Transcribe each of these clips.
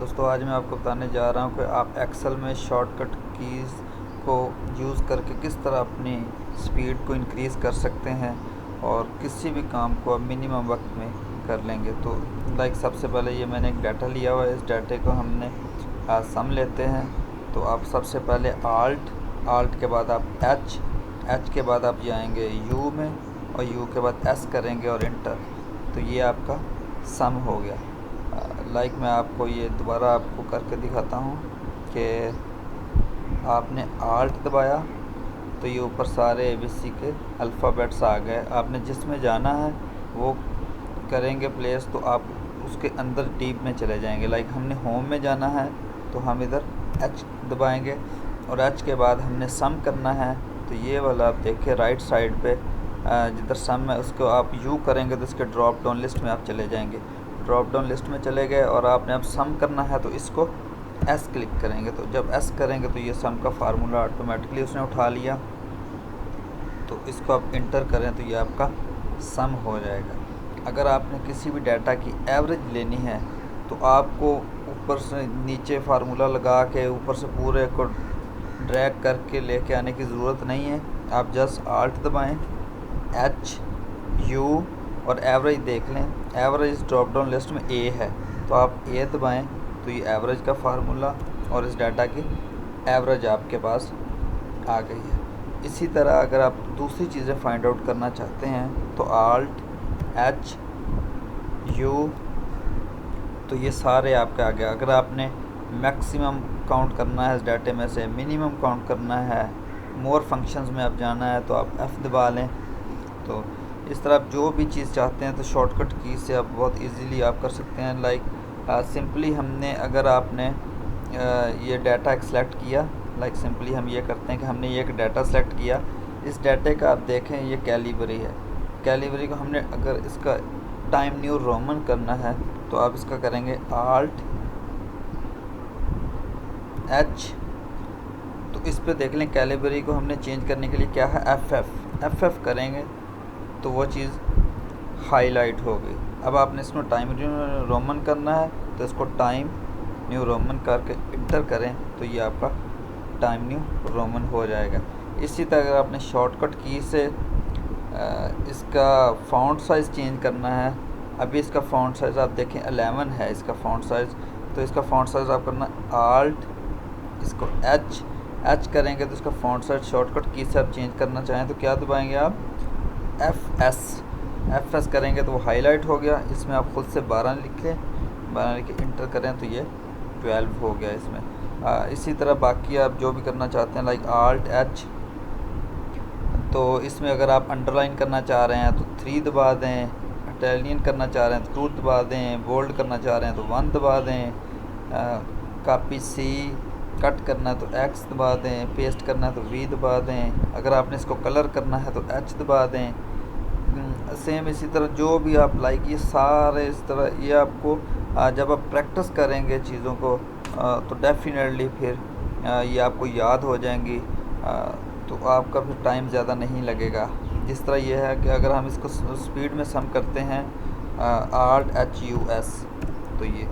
दोस्तों आज मैं आपको बताने जा रहा हूँ कि आप एक्सेल में शॉर्टकट कीज़ को यूज़ करके किस तरह अपनी स्पीड को इंक्रीज़ कर सकते हैं और किसी भी काम को आप मिनिमम वक्त में कर लेंगे। तो सबसे पहले ये मैंने एक डाटा लिया हुआ है, इस डाटे को हमने सम लेते हैं। तो आप सबसे पहले आल्ट के बाद आप एच के बाद आप जाएंगे यू में और यू के बाद एस करेंगे और इंटर। तो ये आपका सम हो गया। मैं आपको ये दोबारा आपको करके दिखाता हूँ कि आपने आल्ट दबाया तो ये ऊपर सारे ABC के अल्फ़ाबेट्स आ गए। आपने जिसमें जाना है वो करेंगे प्लेस, तो आप उसके अंदर डीप में चले जाएंगे। हमने होम में जाना है तो हम इधर H दबाएंगे और H के बाद हमने सम करना है। तो ये वाला आप देखिए राइट साइड पे जिधर सम है उसको आप यू करेंगे तो इसके ड्रॉप डाउन लिस्ट में आप चले जाएंगे। ड्रॉप डाउन लिस्ट में चले गए और आपने अब सम करना है तो इसको S क्लिक करेंगे। तो जब S करेंगे तो ये सम का फार्मूला ऑटोमेटिकली उसने उठा लिया। तो इसको आप इंटर करें तो ये आपका सम हो जाएगा। अगर आपने किसी भी डाटा की एवरेज लेनी है तो आपको ऊपर से नीचे फार्मूला लगा के ऊपर से पूरे को ड्रैग करके लेके आने की ज़रूरत नहीं है। आप जस्ट आल्ट दबाएं, H U और एवरेज देख लें। एवरेज ड्रॉप डाउन लिस्ट में A है तो आप A दबाएं तो ये एवरेज का फार्मूला और इस डाटा की एवरेज आपके पास आ गई है। इसी तरह अगर आप दूसरी चीज़ें फाइंड आउट करना चाहते हैं तो आल्ट H U, तो ये सारे आपके आ गए। अगर आपने मैक्सिमम काउंट करना है इस डाटे में से, मिनिमम काउंट करना है, मोर फंक्शंस में आप जाना है तो आप F दबा लें। तो इस तरह आप जो भी चीज़ चाहते हैं तो शॉर्टकट की से आप बहुत इजीली आप कर सकते हैं। सिंपली हमने अगर आपने ये डाटा सेलेक्ट किया, सिंपली हम ये करते हैं कि हमने ये एक डाटा सेलेक्ट किया। इस डाटे का आप देखें ये कैलिबरी है। कैलिबरी को हमने अगर इसका टाइम न्यू रोमन करना है तो आप इसका करेंगे आल्ट H। तो इस पे देख लें कैलिबरी को हमने चेंज करने के लिए क्या है FF करेंगे तो वो चीज़ हाईलाइट होगी। अब आपने इसमें टाइम न्यू रोमन करना है तो इसको टाइम न्यू रोमन करके इंटर करें तो ये आपका टाइम न्यू रोमन हो जाएगा। इसी तरह अगर आपने शॉर्टकट की से इसका फ़ॉन्ट साइज़ चेंज करना है, अभी इसका फ़ॉन्ट साइज़ आप देखें 11 है इसका फ़ॉन्ट साइज़। तो इसका फ़ॉन्ट साइज़ आप करना आल्ट, इसको H करेंगे तो इसका फ़ॉन्ट साइज़ शॉर्टकट की से आप चेंज करना चाहें तो क्या दबाएंगे आप FS करेंगे तो वो हाईलाइट हो गया। इसमें आप ख़ुद से 12 लिख लें, 12 लिख के इंटर करें तो ये 12 हो गया इसमें। इसी तरह बाकी आप जो भी करना चाहते हैं आल्ट H, तो इसमें अगर आप अंडरलाइन करना चाह रहे हैं तो 3 दबा दें, इटालियन करना चाह रहे हैं तो 2 दबा दें, बोल्ड करना चाह रहे हैं तो 1 दबा दें, कॉपी C कट करना है तो X दबा दें, पेस्ट करना है तो V दबा दें, अगर आपने इसको कलर करना है तो H दबा दें। सेम इसी तरह जो भी आप ये सारे इस तरह ये आपको जब आप प्रैक्टिस करेंगे चीज़ों को तो डेफिनेटली फिर ये आपको याद हो जाएंगी। तो आपका फिर टाइम ज़्यादा नहीं लगेगा। जिस तरह ये है कि अगर हम इसको स्पीड में सम करते हैं आल्ट HUS तो ये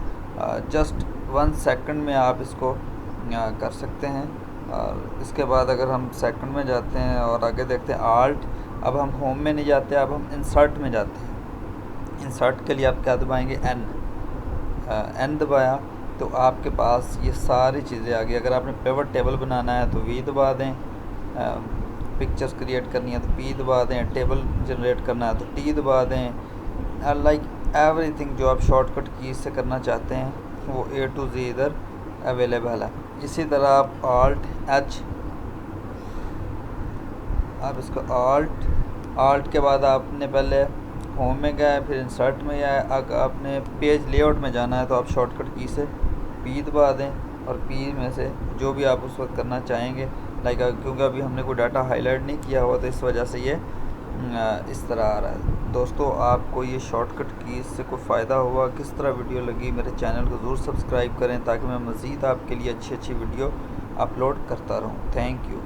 जस्ट 1 सेकंड में आप इसको कर सकते हैं। और इसके बाद अगर हम सेकंड में जाते हैं और आगे देखते हैं आल्ट, अब हम होम में नहीं जाते, अब हम इंसर्ट में जाते हैं। इंसर्ट के लिए आप क्या दबाएंगे N दबाया तो आपके पास ये सारी चीज़ें आ गई। अगर आपने पिवट टेबल बनाना है तो V दबा दें, पिक्चर्स क्रिएट करनी है तो P दबा दें, टेबल जनरेट करना है तो T दबा दें। एवरीथिंग जो आप शॉर्टकट की से करना चाहते हैं वो A to Z इधर अवेलेबल है। इसी तरह आप आल्ट H, आप इसको आल्ट के बाद आपने पहले होम में गए फिर इंसर्ट में गए। अगर आपने पेज लेआउट में जाना है तो आप शॉर्टकट की से P दबा दें और P में से जो भी आप उस वक्त करना चाहेंगे। क्योंकि अभी हमने कोई डाटा हाईलाइट नहीं किया हुआ तो इस वजह से ये इस तरह आ रहा है। दोस्तों आपको ये शॉर्टकट की से कोई फ़ायदा हुआ, किस तरह वीडियो लगी, मेरे चैनल को ज़रूर सब्सक्राइब करें ताकि मैं मज़ीद आपके लिए अच्छी वीडियो अपलोड करता रहूँ। Thank you.